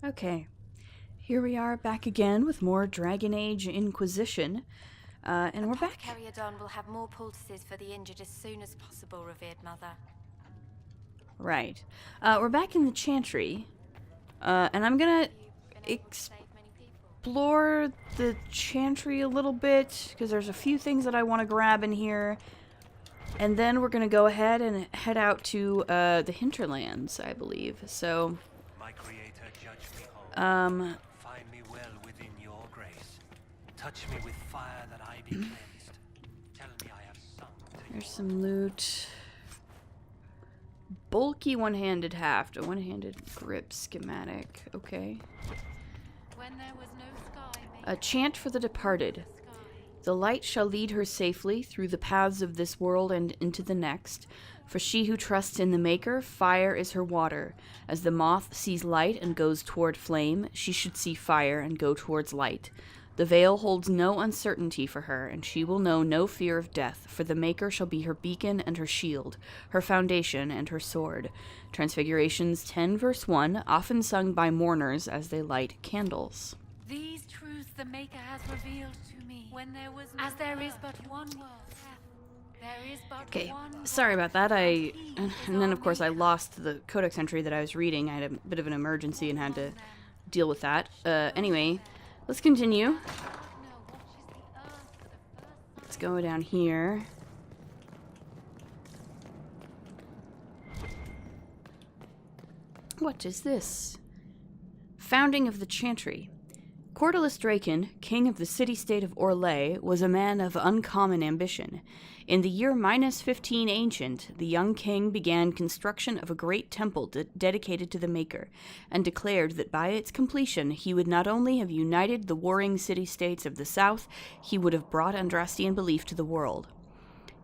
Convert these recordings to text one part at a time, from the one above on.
Okay, here we are back again with more Dragon Age Inquisition. And we're back. Carrier Don will have more poultices for the injured as soon as possible, revered mother. Right. We're back in the Chantry. And I'm gonna explore the Chantry a little bit, because there's a few things that I want to grab in here. And then we're gonna go ahead and head out to the Hinterlands, I believe. So, My Creator, judge me whole. Find me well within your grace. Touch me with fire that I be cleansed. Tell me I have sung to there's your some loot. Bulky one-handed haft, a one-handed grip schematic. Okay. When there was no sky, A chant for the departed. The light shall lead her safely through the paths of this world and into the next. For she who trusts in the Maker, fire is her water. As the moth sees light and goes toward flame, she should see fire and go towards light. The veil holds no uncertainty for her, and she will know no fear of death, for the Maker shall be her beacon and her shield, her foundation and her sword. Transfigurations 10 verse 1, often sung by mourners as they light candles. these truths the Maker has revealed to me. When there was no as there is but one world, there is but Okay, one sorry about that. And then of course I lost the codex entry that I was reading. I had a bit of an emergency and had to deal with that. Anyway, let's continue. Let's go down here. What is this? Founding of the Chantry. Cordelis Draken, king of the city-state of Orlais, was a man of uncommon ambition. In the year -15 Ancient, the young king began construction of a great temple dedicated to the Maker, and declared that by its completion he would not only have united the warring city-states of the south, he would have brought Andrastian belief to the world.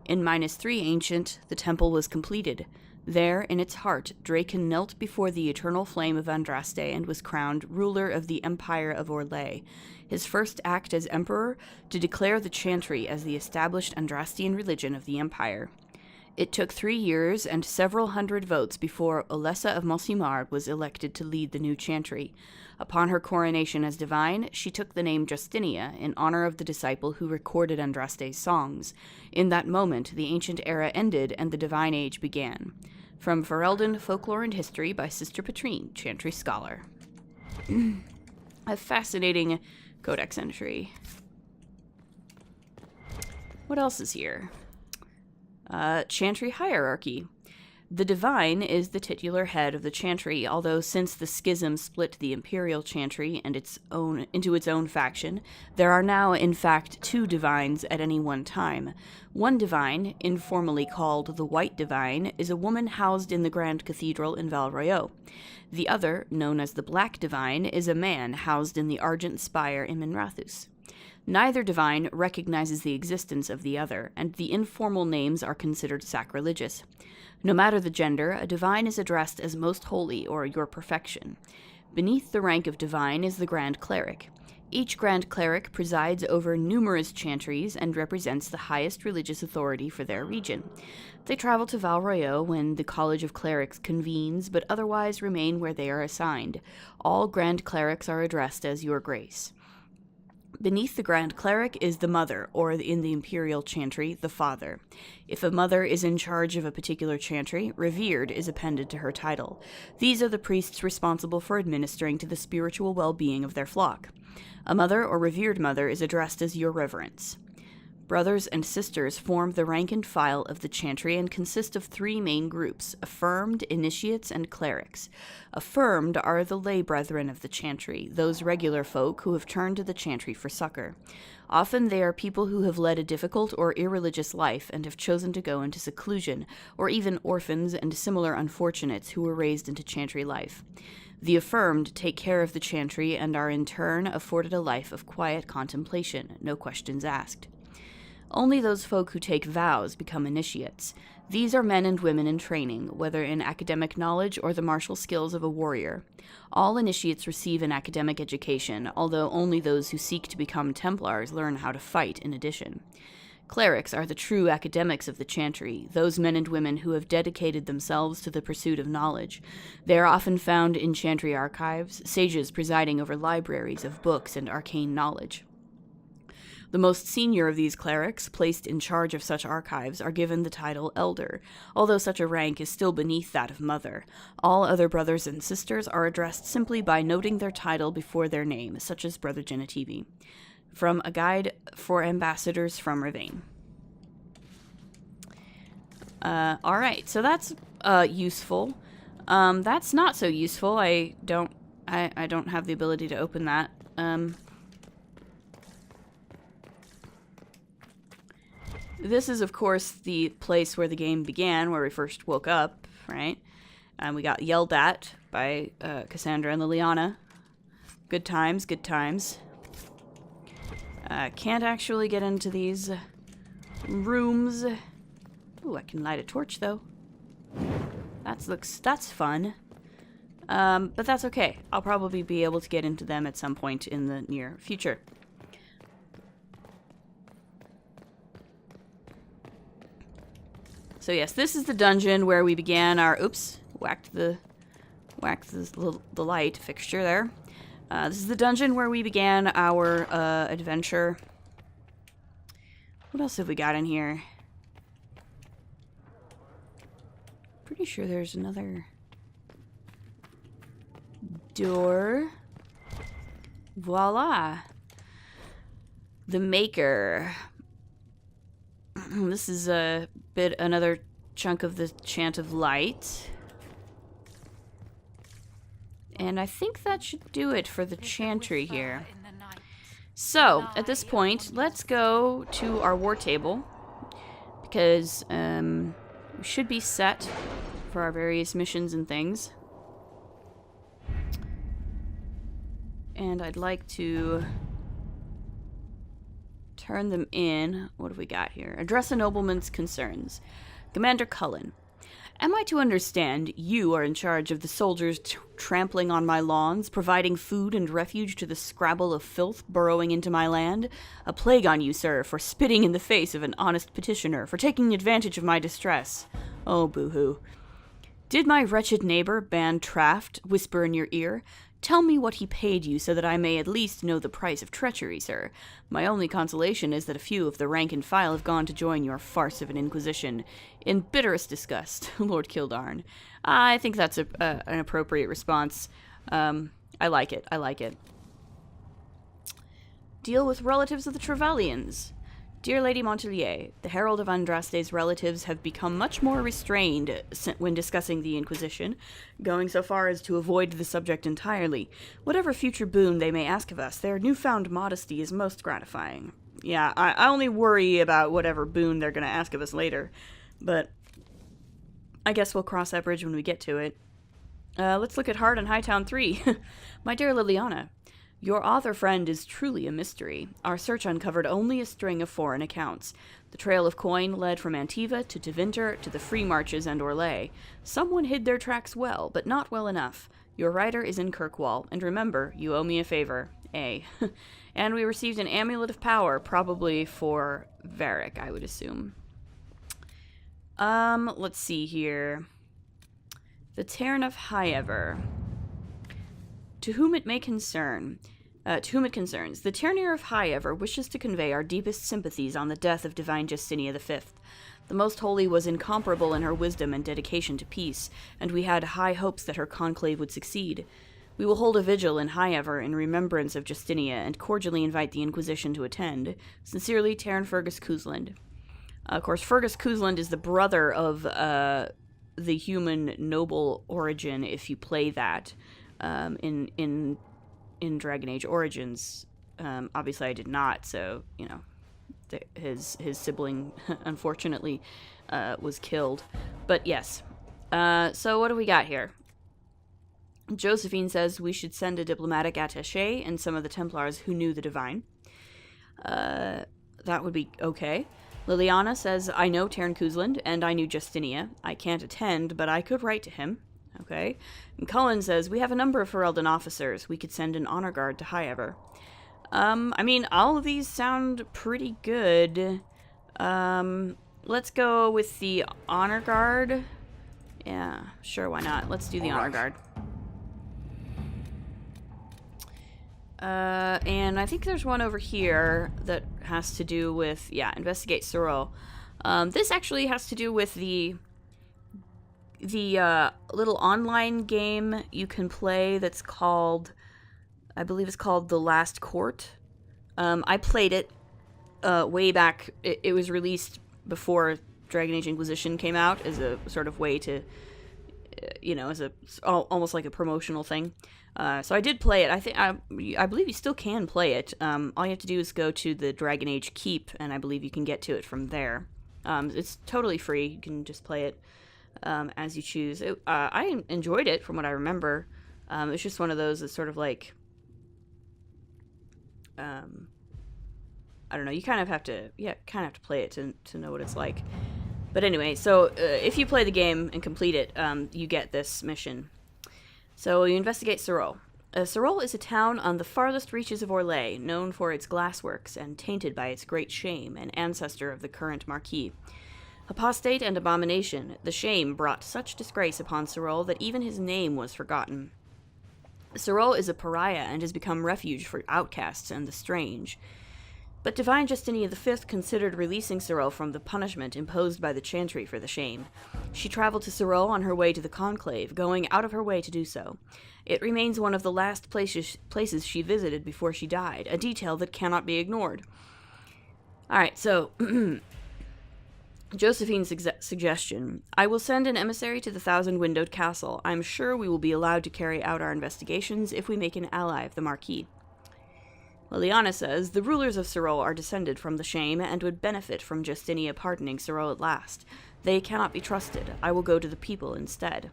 In -3 Ancient, the temple was completed. There, in its heart, Draken knelt before the eternal flame of Andraste and was crowned ruler of the Empire of Orlais. His first act as emperor, to declare the Chantry as the established Andrastian religion of the Empire. It took 3 years and several hundred votes before Olessa of Monsimard was elected to lead the new Chantry. Upon her coronation as divine, she took the name Justinia in honor of the disciple who recorded Andraste's songs. In that moment, the ancient era ended and the divine age began. From Ferelden, Folklore and History by Sister Petrine, Chantry Scholar. A fascinating codex entry. What else is here? Chantry Hierarchy. The Divine is the titular head of the Chantry, although since the schism split the Imperial Chantry and into its own faction, there are now, in fact, 2 Divines at any one time. One Divine, informally called the White Divine, is a woman housed in the Grand Cathedral in Val Royeaux. The other, known as the Black Divine, is a man housed in the Argent Spire in Minrathous. Neither divine recognizes the existence of the other, and the informal names are considered sacrilegious. No matter the gender, a divine is addressed as most holy or your perfection. Beneath the rank of divine is the Grand Cleric. Each Grand Cleric presides over numerous chantries and represents the highest religious authority for their region. They travel to Val Royeaux when the College of Clerics convenes, but otherwise remain where they are assigned. All Grand Clerics are addressed as Your Grace. Beneath the Grand Cleric is the Mother, or in the Imperial Chantry, the Father. If a mother is in charge of a particular chantry, Revered is appended to her title. These are the priests responsible for administering to the spiritual well-being of their flock. A mother or revered mother is addressed as Your Reverence. Brothers and sisters form the rank and file of the chantry and consist of 3 main groups: affirmed, initiates, and clerics. Affirmed are the lay brethren of the chantry, those regular folk who have turned to the chantry for succor. Often they are people who have led a difficult or irreligious life and have chosen to go into seclusion, or even orphans and similar unfortunates who were raised into chantry life. The affirmed take care of the chantry and are in turn afforded a life of quiet contemplation, no questions asked. Only those folk who take vows become initiates. These are men and women in training, whether in academic knowledge or the martial skills of a warrior. All initiates receive an academic education, although only those who seek to become Templars learn how to fight in addition. Clerics are the true academics of the Chantry, those men and women who have dedicated themselves to the pursuit of knowledge. They are often found in Chantry archives, sages presiding over libraries of books and arcane knowledge. The most senior of these clerics, placed in charge of such archives, are given the title Elder, although such a rank is still beneath that of Mother. All other brothers and sisters are addressed simply by noting their title before their name, such as Brother Genitivi. From A Guide for Ambassadors from Ravain. Alright, so that's useful. That's not so useful. I don't have the ability to open that. This is, of course, the place where the game began, where we first woke up, right? And we got yelled at by Cassandra and Liliana. Good times, good times. Can't actually get into these rooms. Ooh, I can light a torch, though. That's fun. But that's okay. I'll probably be able to get into them at some point in the near future. So yes, this is the dungeon where we began our... Oops, whacked the light fixture there. This is the dungeon where we began our adventure. What else have we got in here? Pretty sure there's another door. Voila. The Maker. This is another chunk of the Chant of Light. And I think that should do it for the Chantry here. So, at this point, let's go to our war table. Because we should be set for our various missions and things. And I'd like to turn them in. What have we got here? Address a nobleman's concerns. Commander Cullen. Am I to understand you are in charge of the soldiers trampling on my lawns, providing food and refuge to the scrabble of filth burrowing into my land? A plague on you, sir, for spitting in the face of an honest petitioner, for taking advantage of my distress. Oh, boo-hoo. Did my wretched neighbor, Ban Traft, whisper in your ear? Tell me what he paid you so that I may at least know the price of treachery, sir. My only consolation is that a few of the rank and file have gone to join your farce of an Inquisition. In bitterest disgust, Lord Kildarn. I think that's an appropriate response. I like it. I like it. Deal with relatives of the Trevellians. Dear Lady Montelier, the Herald of Andraste's relatives have become much more restrained when discussing the Inquisition, going so far as to avoid the subject entirely. Whatever future boon they may ask of us, their newfound modesty is most gratifying. Yeah, I only worry about whatever boon they're going to ask of us later, but I guess we'll cross that bridge when we get to it. Let's look at Hard and Hightown 3. My dear Liliana, your author friend is truly a mystery. Our search uncovered only a string of foreign accounts. The trail of coin led from Antiva to Tevinter to the Free Marches and Orlais. Someone hid their tracks well, but not well enough. Your writer is in Kirkwall, and remember, you owe me a favor. A. And we received an amulet of power, probably for Varric, I would assume. Let's see here. The Tairn of Highever. To whom it concerns, the Tairnier of Highever wishes to convey our deepest sympathies on the death of Divine Justinia V. The Most Holy was incomparable in her wisdom and dedication to peace, and we had high hopes that her conclave would succeed. We will hold a vigil in Highever in remembrance of Justinia, and cordially invite the Inquisition to attend. Sincerely, Tairn Fergus Cousland. Of course, Fergus Cousland is the brother of the human noble origin, if you play that. In Dragon Age Origins. Obviously I did not, so, you know, his sibling, unfortunately, was killed. But yes. So what do we got here? Josephine says we should send a diplomatic attaché and some of the Templars who knew the Divine. That would be okay. Liliana says, I know Tairn Cousland, and I knew Justinia. I can't attend, but I could write to him. Okay. And Cullen says, we have a number of Ferelden officers. We could send an honor guard to Highever. I mean, all of these sound pretty good. Let's go with the honor guard. Yeah, sure, why not? Let's do the honor guard. And I think there's one over here that has to do with, yeah, investigate Sorrel. This actually has to do with the little online game you can play that's called, I believe it's called The Last Court. I played it way back. It was released before Dragon Age Inquisition came out as a sort of way to, as a almost like a promotional thing. So I did play it. I believe you still can play it. All you have to do is go to the Dragon Age Keep, and I believe you can get to it from there. It's totally free. You can just play it as you choose. I enjoyed it from what I remember. It's just one of those that's sort of like, I don't know. You kind of have to play it to know what it's like. But anyway, so if you play the game and complete it, you get this mission. So you investigate Sorrel. Sorrel is a town on the farthest reaches of Orlais, known for its glassworks and tainted by its great shame, an ancestor of the current Marquis. Apostate and abomination, the shame brought such disgrace upon Sorrel that even his name was forgotten. Sorrel is a pariah and has become refuge for outcasts and the strange. But Divine Justinia V considered releasing Sorrel from the punishment imposed by the Chantry for the shame. She traveled to Sorrel on her way to the Conclave, going out of her way to do so. It remains one of the last places she visited before she died, a detail that cannot be ignored. Alright, so Josephine's suggestion. I will send an emissary to the Thousand-Windowed Castle. I'm sure we will be allowed to carry out our investigations if we make an ally of the Marquis. Liliana says, the rulers of Sorrel are descended from the shame and would benefit from Justinia pardoning Sorrel at last. They cannot be trusted. I will go to the people instead.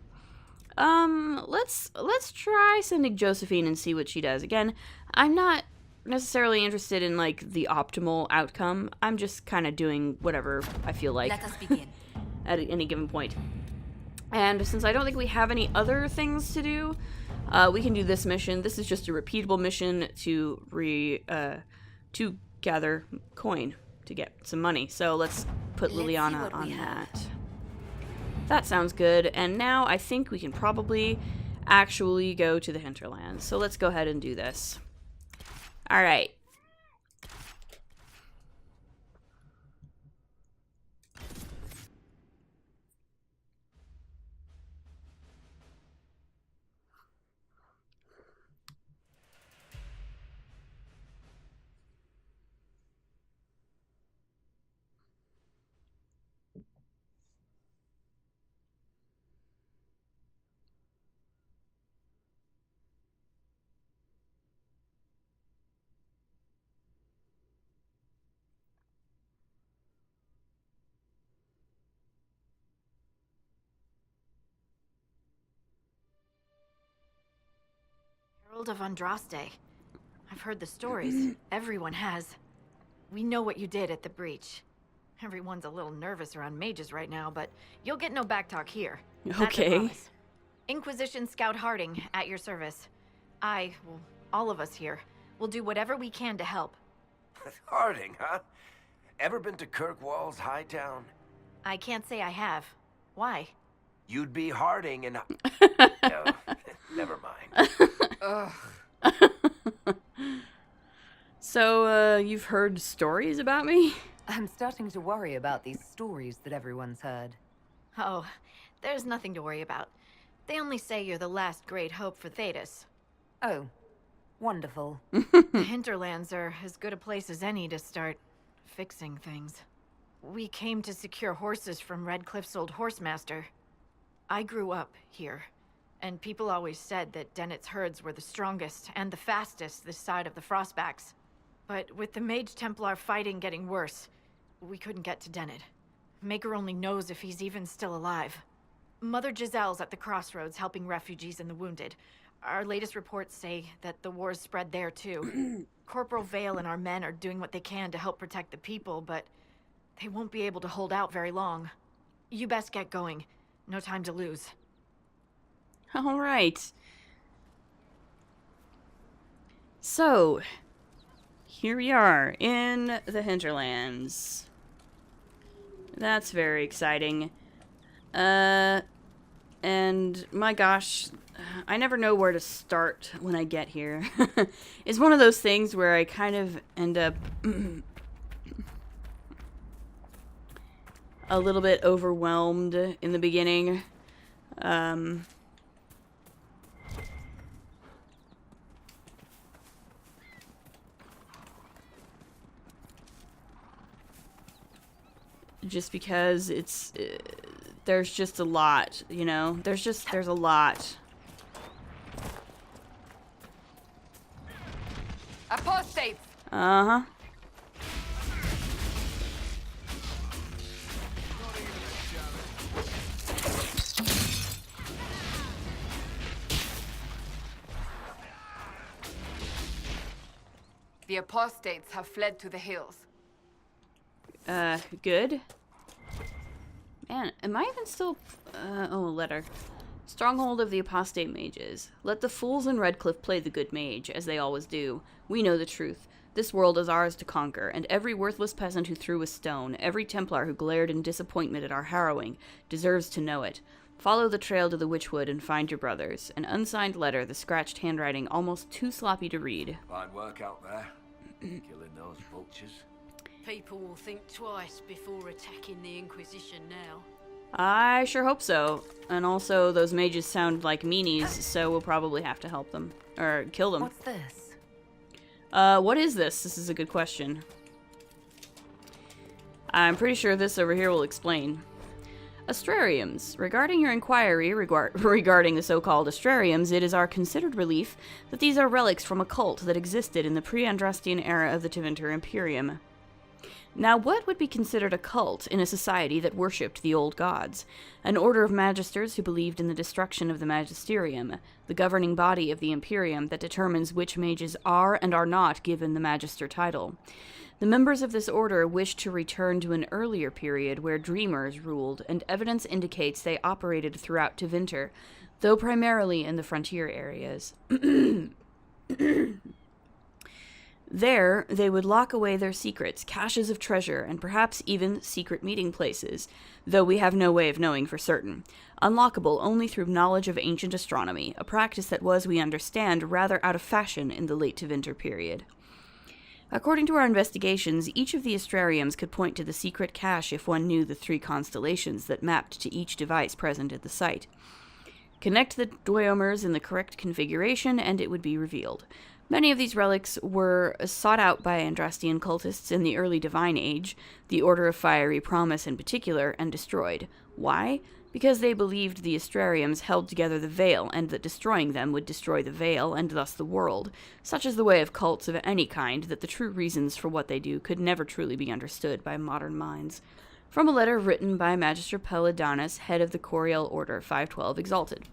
Let's try sending Josephine and see what she does. Again, I'm not necessarily interested in, like, the optimal outcome. I'm just kind of doing whatever I feel like. Let us begin. At any given point. And since I don't think we have any other things to do, we can do this mission. This is just a repeatable mission to gather coin to get some money. So let's put Liliana on that. That sounds good. And now I think we can probably actually go to the Hinterlands. So let's go ahead and do this. All right. Herald of Andraste. I've heard the stories. Everyone has. We know what you did at the breach. Everyone's a little nervous around mages right now, but you'll get no backtalk here. That's a promise. Inquisition Scout Harding, at your service. All of us here, will do whatever we can to help. Harding, huh? Ever been to Kirkwall's Hightown? I can't say I have. Why? You'd be Harding and... No, never mind. So, you've heard stories about me? I'm starting to worry about these stories that everyone's heard. Oh, there's nothing to worry about. They only say you're the last great hope for Thetis. Oh, wonderful. The Hinterlands are as good a place as any to start fixing things. We came to secure horses from Redcliffe's old horsemaster. I grew up here, and people always said that Dennett's herds were the strongest and the fastest this side of the Frostbacks. But with the Mage Templar fighting getting worse, we couldn't get to Dennett. Maker only knows if he's even still alive. Mother Giselle's at the crossroads helping refugees and the wounded. Our latest reports say that the war's spread there too. Corporal Vale and our men are doing what they can to help protect the people, but they won't be able to hold out very long. You best get going. No time to lose. All right. So, here we are in the Hinterlands. That's very exciting. And my gosh, I never know where to start when I get here. It's one of those things where I kind of end up a little bit overwhelmed in the beginning. Just because it's there's just a lot, you know? There's a lot. Apostates! Uh-huh. The apostates have fled to the hills. Good. Man, am I even still... oh, a letter. Stronghold of the apostate mages. Let the fools in Redcliffe play the good mage, as they always do. We know the truth. This world is ours to conquer, and every worthless peasant who threw a stone, every Templar who glared in disappointment at our harrowing, deserves to know it. Follow the trail to the Witchwood and find your brothers. An unsigned letter, the scratched handwriting almost too sloppy to read. Fine work out there. Killing those vultures. People will think twice before attacking the Inquisition now. I sure hope so. And also, those mages sound like meanies, so we'll probably have to help them. Or kill them. What's this? What is this? This is a good question. I'm pretty sure this over here will explain. Astrariums. Regarding your inquiry regarding the so-called Astrariums, it is our considered belief that these are relics from a cult that existed in the pre-Andrastian era of the Tevinter Imperium. Now, what would be considered a cult in a society that worshipped the old gods? An order of magisters who believed in the destruction of the Magisterium, the governing body of the Imperium that determines which mages are and are not given the Magister title. The members of this order wish to return to an earlier period where dreamers ruled, and evidence indicates they operated throughout Tevinter, though primarily in the frontier areas. There, they would lock away their secrets, caches of treasure, and perhaps even secret meeting places, though we have no way of knowing for certain. Unlockable only through knowledge of ancient astronomy, a practice that was, we understand, rather out of fashion in the late Tevinter period. According to our investigations, each of the Astrariums could point to the secret cache if one knew the 3 constellations that mapped to each device present at the site. Connect the Dweomers in the correct configuration, and it would be revealed. Many of these relics were sought out by Andrastian cultists in the early Divine Age, the Order of Fiery Promise in particular, and destroyed. Why? Because they believed the Astrariums held together the Veil, and that destroying them would destroy the Veil, and thus the world. Such is the way of cults of any kind, that the true reasons for what they do could never truly be understood by modern minds. From a letter written by Magister Pellidanus, head of the Coriel Order, 512 Exalted.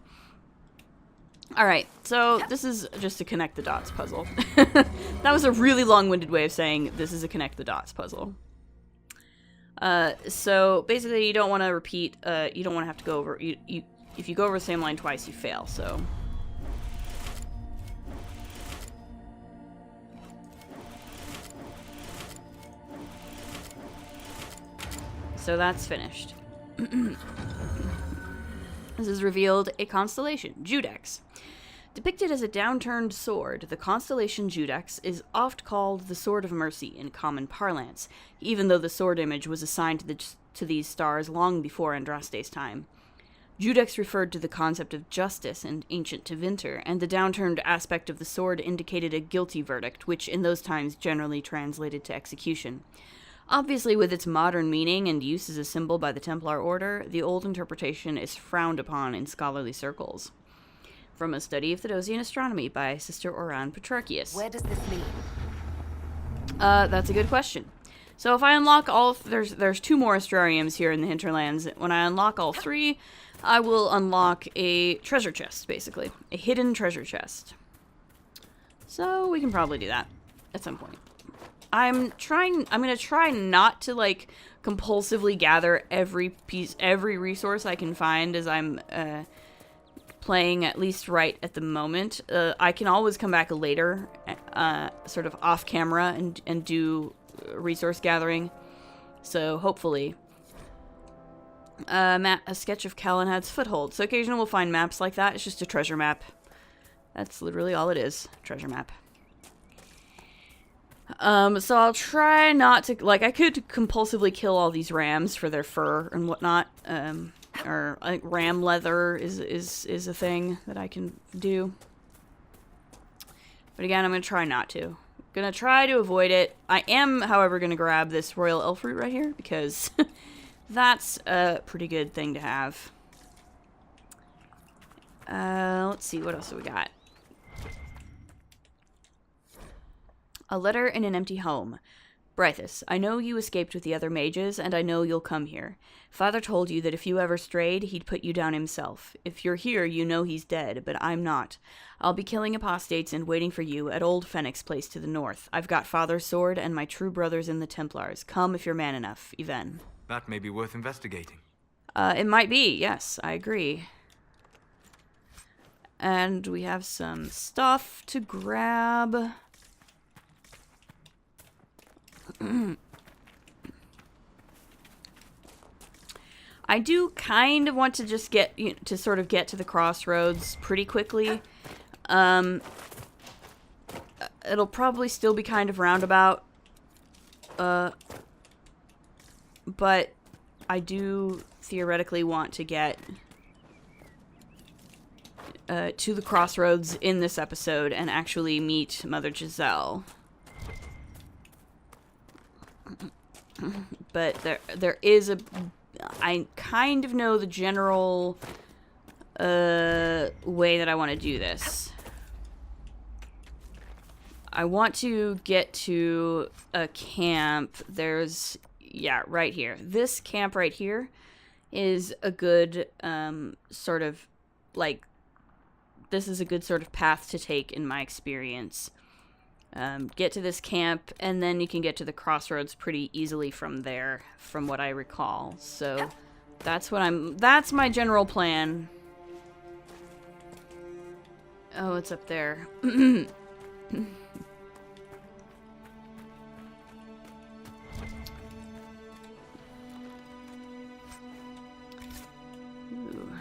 Alright, so this is just a connect the dots puzzle. That was a really long-winded way of saying this is a connect the dots puzzle. So basically you don't want to repeat, you don't want to have to go over, if you go over the same line twice, you fail, so. So that's finished. This is revealed a constellation, Judex. Depicted as a downturned sword, the constellation Judex is oft called the Sword of Mercy in common parlance, even though the sword image was assigned to these stars long before Andraste's time. Judex referred to the concept of justice in ancient Tevinter, and the downturned aspect of the sword indicated a guilty verdict, which in those times generally translated to execution. Obviously, with its modern meaning and use as a symbol by the Templar Order, the old interpretation is frowned upon in scholarly circles. From a study of Theodosian astronomy by Sister Oran Petrarchius. Where does this lead? That's a good question. So if I unlock all... There's 2 more Astrariums here in the Hinterlands. When I unlock all 3, I will unlock a treasure chest, basically. A hidden treasure chest. So we can probably do that at some point. I'm gonna try not to, like, compulsively gather every resource I can find as I'm, playing, at least right at the moment. I can always come back later, sort of off camera and do resource gathering. So hopefully A sketch of Calenhad's foothold. So occasionally we'll find maps like that. It's just a treasure map. That's literally all it is. Treasure map. So I'll try not to, like, I could compulsively kill all these rams for their fur and whatnot. Or like, ram leather is a thing that I can do. But again, I'm gonna try not to. Gonna try to avoid it. I am, however, gonna grab this royal elf root right here because that's a pretty good thing to have. Let's see, what else do we got? A letter in an empty home. Brythus, I know you escaped with the other mages, and I know you'll come here. Father told you that if you ever strayed, he'd put you down himself. If you're here, you know he's dead, but I'm not. I'll be killing apostates and waiting for you at Old Fennec's place to the north. I've got Father's sword and my true brothers in the Templars. Come if you're man enough, Yvain. That may be worth investigating. It might be, yes, I agree. And we have some stuff to grab. I do kind of want to just get to sort of get to the crossroads pretty quickly. It'll probably still be kind of roundabout. But I do theoretically want to get to the crossroads in this episode and actually meet Mother Giselle. But there is a... I kind of know the general way that I want to do this. I want to get to a camp. There's... Yeah, right here. This camp right here is a good sort of... Like, this is a good sort of path to take in my experience. Get to this camp, and then you can get to the crossroads pretty easily from there, from what I recall. So that's my general plan. Oh, it's up there. Ooh,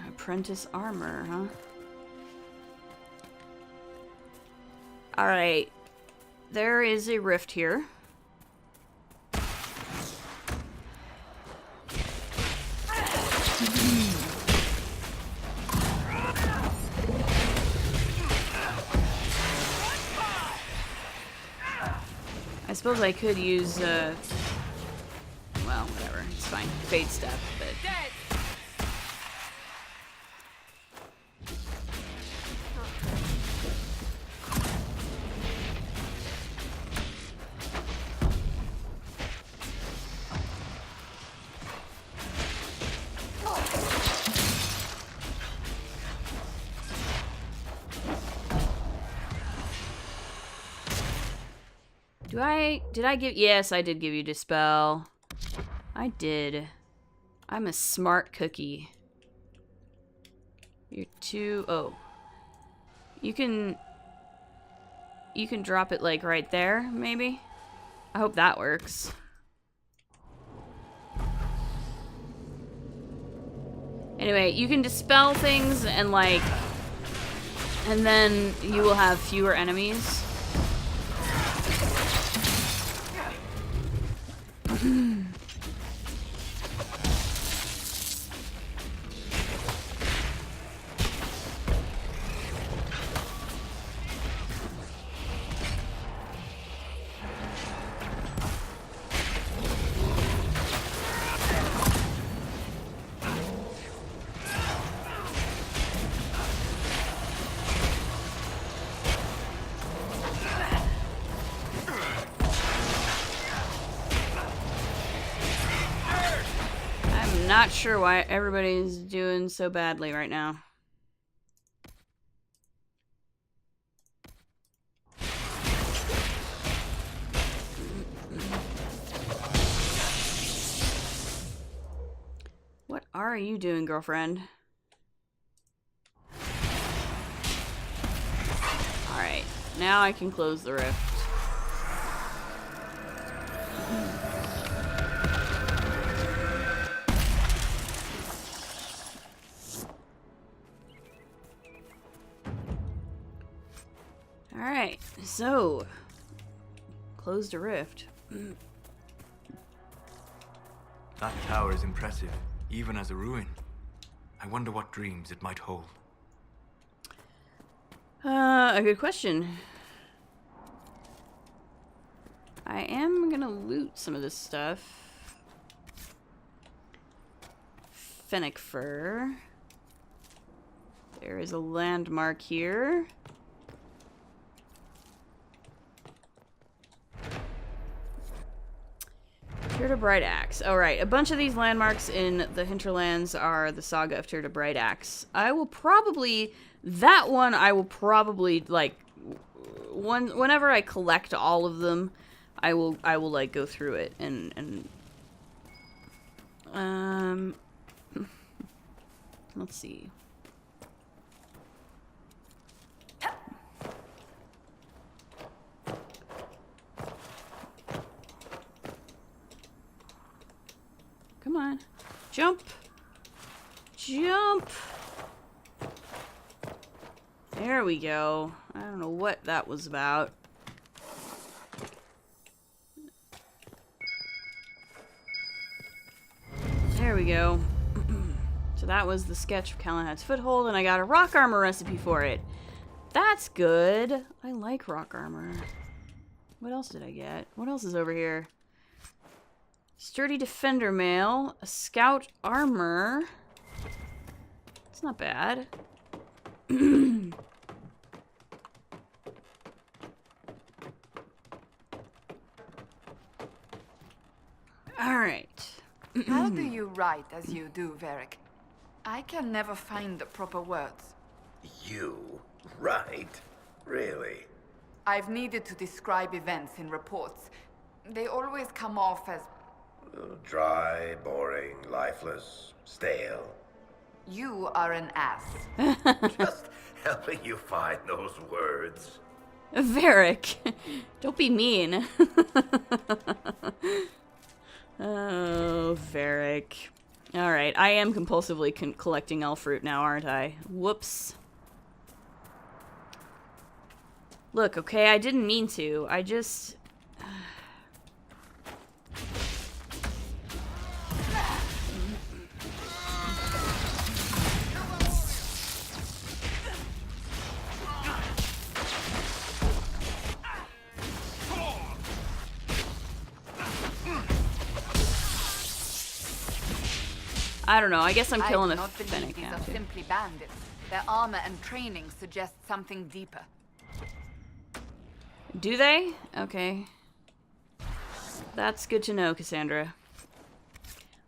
apprentice armor, huh? Alright. There is a rift here. I suppose I could use, well, whatever. It's fine. Fade step, but... Did I give... Yes, I did give you Dispel. I did. I'm a smart cookie. You're too... Oh. You can drop it, like, right there, maybe? I hope that works. Anyway, you can dispel things and, like... And then you will have fewer enemies. Not sure why everybody's doing so badly right now. What are you doing, girlfriend? Alright, now I can close the rift. Alright, so... Closed a rift. That tower is impressive, even as a ruin. I wonder what dreams it might hold. A good question. I am gonna loot some of this stuff. Fennec fur. There is a landmark here. Tear to Bright Axe. Alright, a bunch of these landmarks in the Hinterlands are the Saga of Tear to Bright Axe. I will probably... That one I will probably, like... Whenever I collect all of them, I will like, go through it and let's see. Come on. Jump. Jump. There we go. I don't know what that was about. There we go. So that was the sketch of Callahan's Foothold, and I got a rock armor recipe for it. That's good. I like rock armor. What else did I get? What else is over here? Sturdy Defender Mail, a Scout Armor. It's not bad. Alright. How do you write as you do, Varric? I can never find the proper words. You? Right? Really? I've needed to describe events in reports. They always come off as... Dry, boring, lifeless, stale. You are an ass. Just helping you find those words. Varric, don't be mean. Oh, Varric. Alright, I am compulsively collecting elf fruit now, aren't I? Whoops. Look, okay, I didn't mean to. I just... I don't know, I guess I'm killing a Fennec these now, are too. simply bandits. Their armor and training suggest something deeper. Do they? Okay. That's good to know, Cassandra.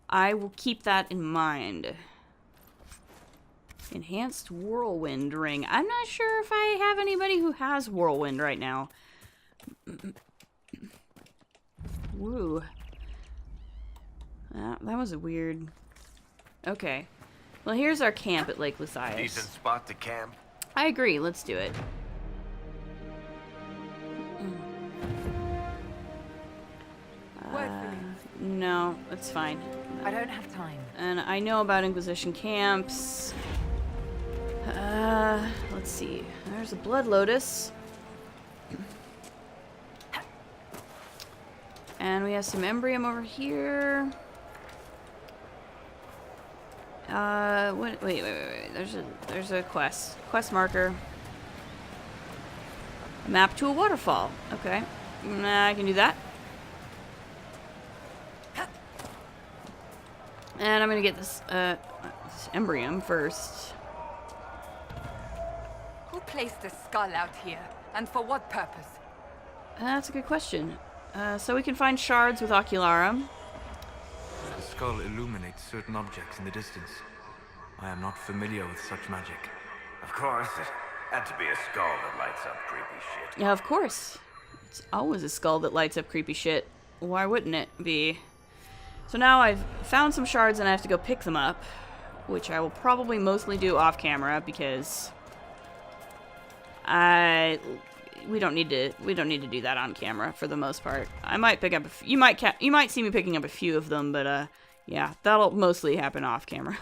I will keep that in mind. Enhanced Whirlwind Ring. I'm not sure if I have anybody who has Whirlwind right now. Woo. That was a weird... Okay. Well, here's our camp at Lake Lysias. Decent spot to camp. I agree. Let's do it. No, that's fine. I don't have time. And I know about Inquisition camps. Let's see. There's a Blood Lotus. And we have some Embrium over here. Wait. There's a quest marker. Map to a waterfall. Okay. I can do that. And I'm gonna get this Embrium first. Who placed the skull out here? And for what purpose? That's a good question. So we can find shards with Ocularum. The skull illuminates certain objects in the distance. I am not familiar with such magic. Of course, it had to be a skull that lights up creepy shit. Yeah, of course. It's always a skull that lights up creepy shit. Why wouldn't it be? So now I've found some shards and I have to go pick them up, which I will probably mostly do off camera because we don't need to do that on camera for the most part. I might pick up you might see me picking up a few of them, but yeah, that'll mostly happen off camera.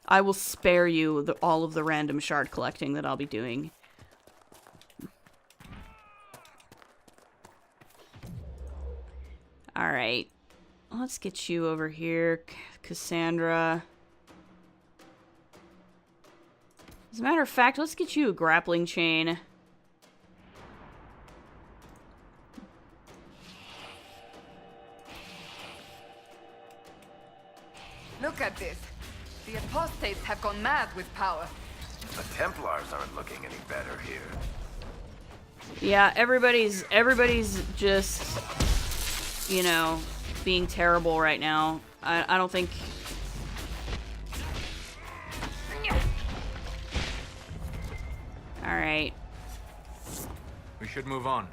I will spare you all of the random shard collecting that I'll be doing. Alright. Let's get you over here, Cassandra. As a matter of fact, let's get you a grappling chain. Look at this. The apostates have gone mad with power. The Templars aren't looking any better here. Yeah, everybody's just, you know, being terrible right now. I don't think... Alright. We should move on.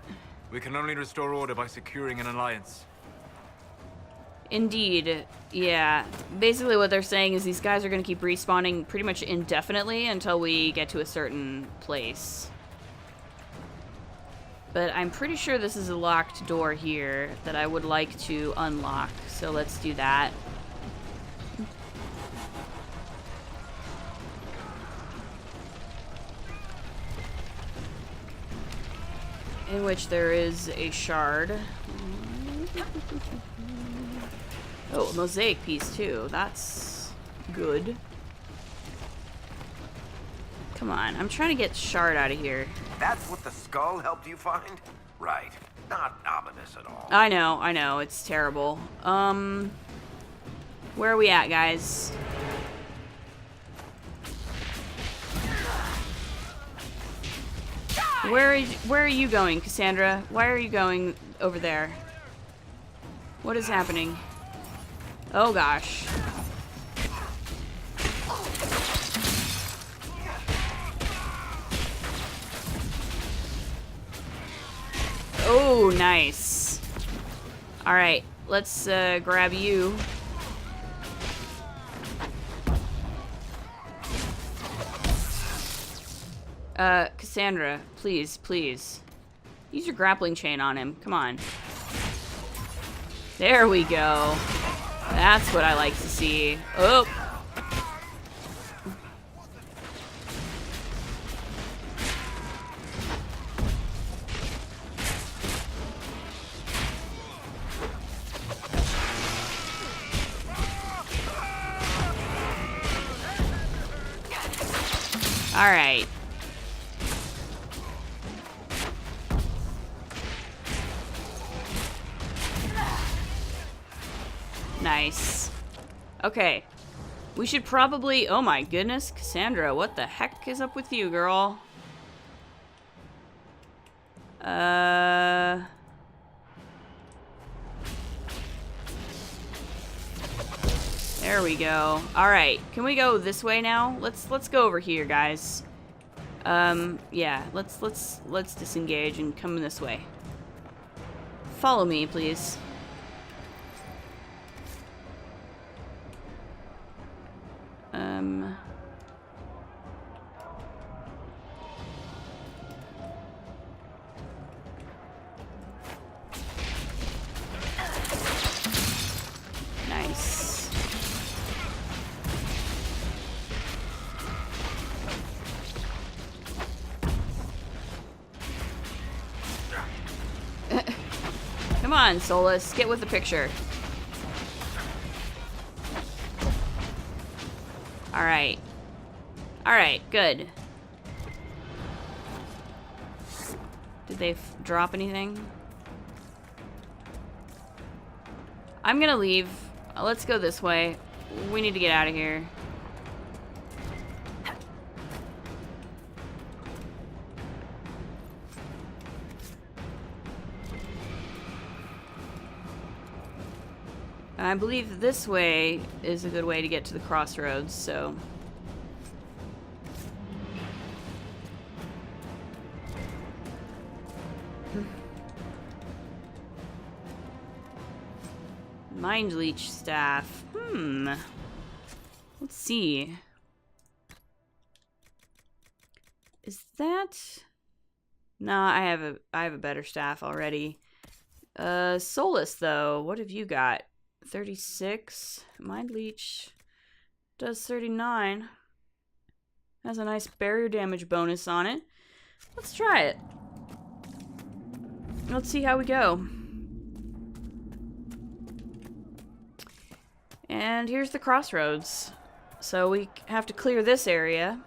We can only restore order by securing an alliance. Indeed, yeah. Basically what they're saying is these guys are going to keep respawning pretty much indefinitely until we get to a certain place. But I'm pretty sure this is a locked door here that I would like to unlock. So let's do that. In which there is a shard. Oh, a mosaic piece too. That's good. Come on, I'm trying to get shard out of here. That's what the skull helped you find? Right. Not ominous at all. I know, it's terrible. Where are we at, guys? Where are you going, Cassandra? Why are you going over there? What is happening? Oh gosh. Oh, nice. Alright, let's grab you. Cassandra, please, please. Use your grappling chain on him. Come on. There we go. That's what I like to see. Oh. All right. Nice. Okay. We should probably... Oh my goodness, Cassandra, what the heck is up with you, girl? There we go. Alright, can we go this way now? Let's go over here, guys. Yeah, let's disengage and come this way. Follow me, please. Nice. Come on, Solus, get with the picture. Alright. Alright, good. Did they drop anything? I'm gonna leave. Let's go this way. We need to get out of here. I believe this way is a good way to get to the crossroads, so... Mind leech staff. Let's see. Is that... Nah, I have a better staff already. Solus though, what have you got? 36. Mind leech does 39. Has a nice barrier damage bonus on it. Let's try it. Let's see how we go. And here's the crossroads. So we have to clear this area.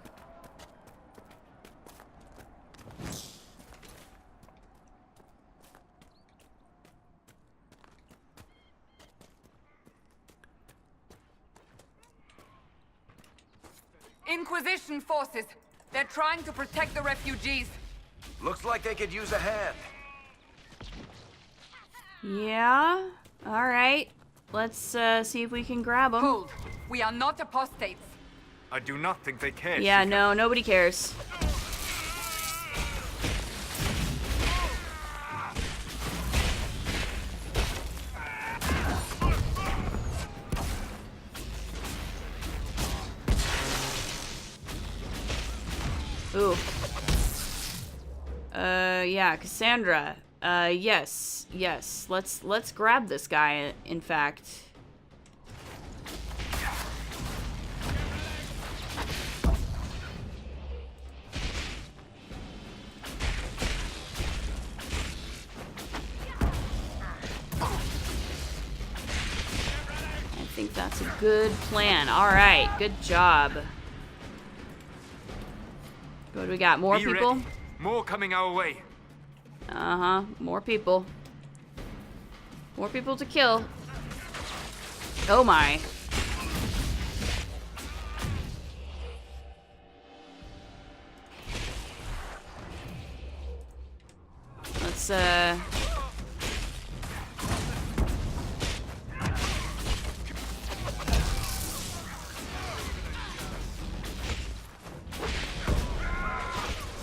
Inquisition forces. They're trying to protect the refugees. Looks like they could use a hand. Yeah. All right. Let's see if we can grab them. Hold. We are not apostates. I do not think they care. Yeah, Shika. no, nobody cares. Ooh. Yeah, Cassandra. Yes. Let's grab this guy, in fact. I think that's a good plan. Alright, good job. What do we got? More Be people? ready. More coming our way. Uh-huh. More people. More people to kill. Oh my. Let's,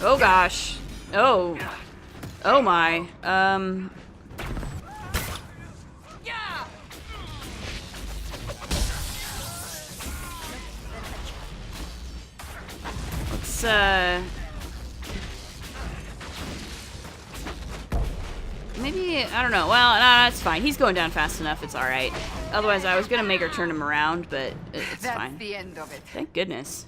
oh gosh. Oh. Oh my. Let's, maybe, I don't know. Well, no, that's fine. He's going down fast enough. It's alright. Otherwise, I was gonna make her turn him around, but it's That's fine. the end of it. Thank goodness.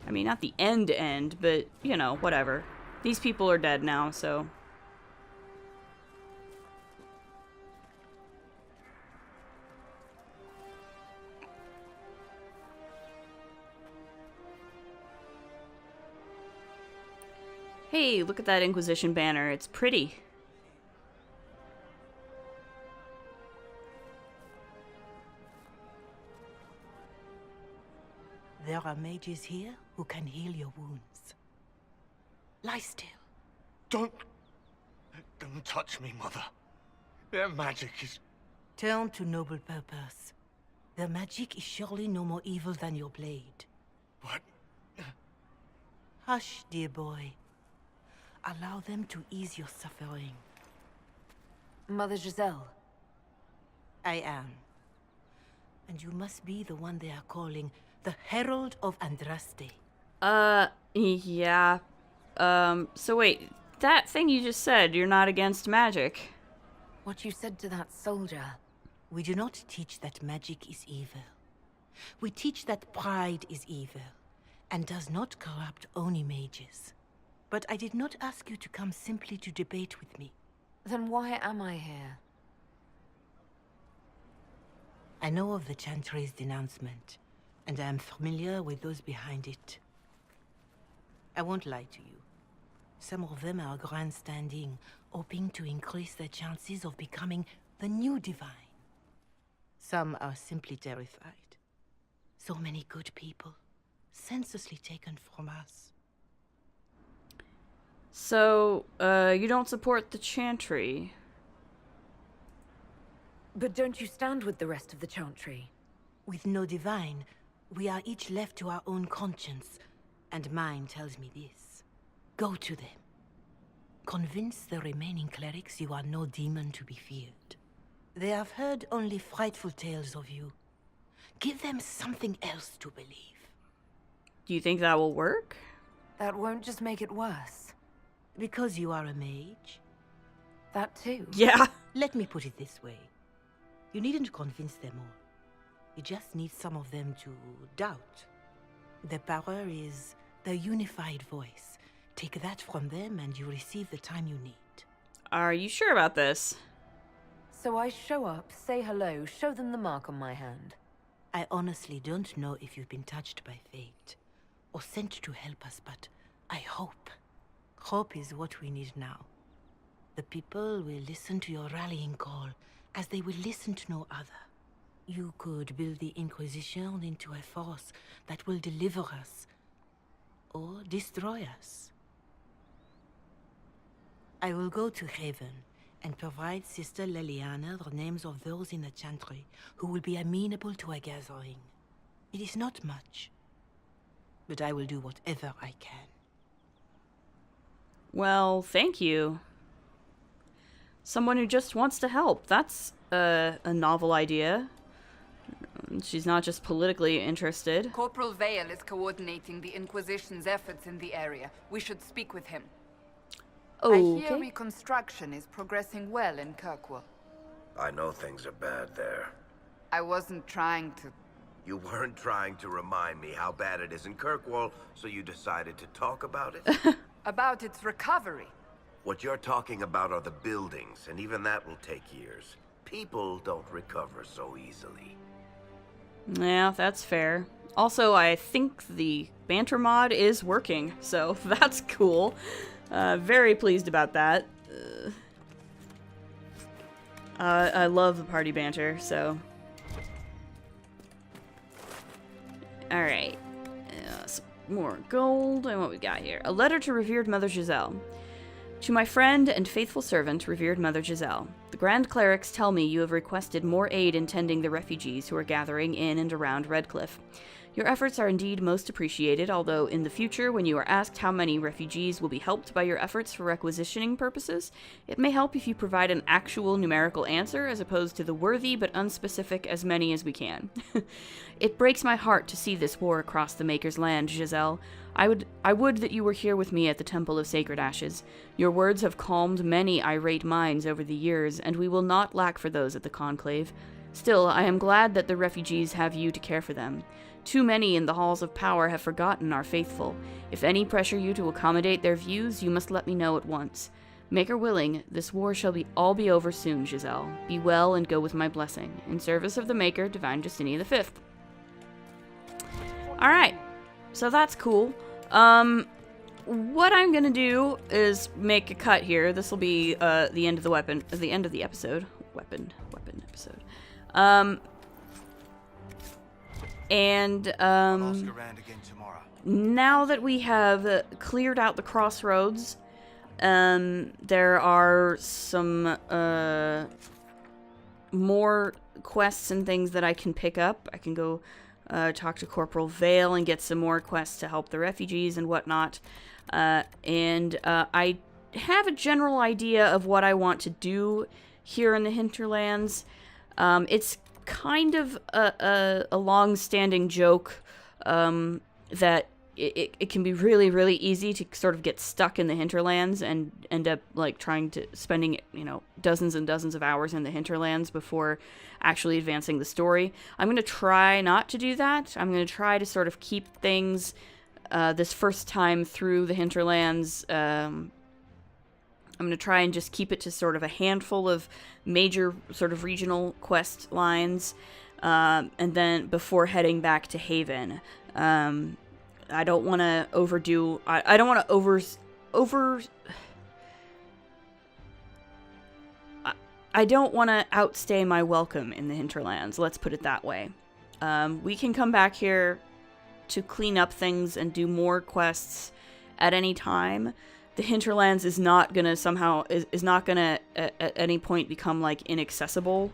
I mean, not the end, but, you know, whatever. These people are dead now, so... Hey, look at that Inquisition banner. It's pretty. There are mages here who can heal your wounds. Lie still. Don't touch me, Mother. Their magic is... Turn to noble purpose. Their magic is surely no more evil than your blade. What? Hush, dear boy. Allow them to ease your suffering. Mother Giselle. I am. And you must be the one they are calling the Herald of Andraste. Yeah. So wait, that thing you just said, you're not against magic. What you said to that soldier. We do not teach that magic is evil. We teach that pride is evil, and does not corrupt only mages. But I did not ask you to come simply to debate with me. Then why am I here? I know of the Chantry's denouncement, and I am familiar with those behind it. I won't lie to you. Some of them are grandstanding, hoping to increase their chances of becoming the new divine. Some are simply terrified. So many good people, senselessly taken from us. So, you don't support the Chantry? But don't you stand with the rest of the Chantry? With no divine, we are each left to our own conscience, and mine tells me this. Go to them. Convince the remaining clerics you are no demon to be feared. They have heard only frightful tales of you. Give them something else to believe. Do you think that will work? That won't just make it worse. Because you are a mage? That too. Yeah. Let me put it this way. You needn't convince them all. You just need some of them to doubt. Their power is their unified voice. Take that from them and you receive the time you need. Are you sure about this? So I show up, say hello, show them the mark on my hand. I honestly don't know if you've been touched by fate, or sent to help us, but I hope. Hope is what we need now. The people will listen to your rallying call, as they will listen to no other. You could build the Inquisition into a force that will deliver us, or destroy us. I will go to Haven, and provide Sister Leliana the names of those in the Chantry who will be amenable to a gathering. It is not much, but I will do whatever I can. Well, thank you. Someone who just wants to help. That's a novel idea. She's not just politically interested. Corporal Vale is coordinating the Inquisition's efforts in the area. We should speak with him. I hear reconstruction is progressing well in Kirkwall. I know things are bad there. I wasn't trying to... You weren't trying to remind me how bad it is in Kirkwall, so you decided to talk about it? About its recovery. What you're talking about are the buildings, and even that will take years. People don't recover so easily. Yeah, that's fair. Also, I think the banter mod is working, so that's cool. Very pleased about that. I love the party banter, so... Alright. Some more gold, and what we got here. A letter to revered Mother Giselle. To my friend and faithful servant, revered Mother Giselle. The Grand Clerics tell me you have requested more aid in tending the refugees who are gathering in and around Redcliffe. Your efforts are indeed most appreciated, although in the future, when you are asked how many refugees will be helped by your efforts for requisitioning purposes, it may help if you provide an actual numerical answer as opposed to the worthy but unspecific as many as we can. It breaks my heart to see this war across the Maker's land, Giselle. I would that you were here with me at the Temple of Sacred Ashes. Your words have calmed many irate minds over the years, and we will not lack for those at the Conclave. Still, I am glad that the refugees have you to care for them. Too many in the halls of power have forgotten our faithful. If any pressure you to accommodate their views, you must let me know at once. Maker willing, this war shall all be over soon, Giselle. Be well and go with my blessing. In service of the Maker, Divine Justinian V. Alright, so that's cool. What I'm gonna do is make a cut here. This will be the end of the end of the episode. Weapon episode. Now that we have cleared out the crossroads, there are some more quests and things that I can pick up. I can go talk to Corporal Vale and get some more quests to help the refugees and whatnot. And I have a general idea of what I want to do here in the Hinterlands. It's kind of a long-standing joke that it can be really, really easy to sort of get stuck in the Hinterlands and end up like spending dozens and dozens of hours in the Hinterlands before actually advancing the story. I'm going to try not to do that. I'm going to try to sort of keep things this first time through the Hinterlands. I'm going to try and just keep it to sort of a handful of major sort of regional quest lines, and then before heading back to Haven. I don't want to overdo... I don't want to I don't want to outstay my welcome in the Hinterlands, let's put it that way. We can come back here to clean up things and do more quests at any time. The Hinterlands is not gonna is not gonna at any point become like inaccessible.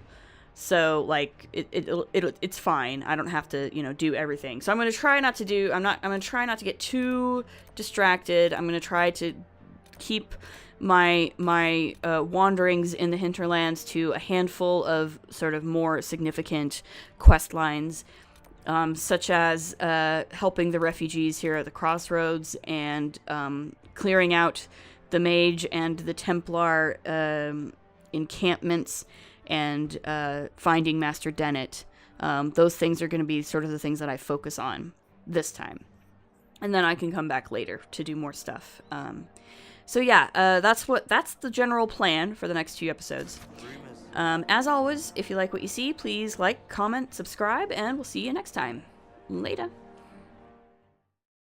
So like it's fine. I don't have to do everything. So I'm gonna try not to do. I'm gonna try not to get too distracted. I'm gonna try to keep my wanderings in the Hinterlands to a handful of sort of more significant quest lines. Such as helping the refugees here at the crossroads and clearing out the mage and the Templar encampments and finding Master Dennett. Those things are going to be sort of the things that I focus on this time. and then I can come back later to do more stuff. So yeah, that's the general plan for the next few episodes. As always, if you like what you see, please like, comment, subscribe, and we'll see you next time. Later.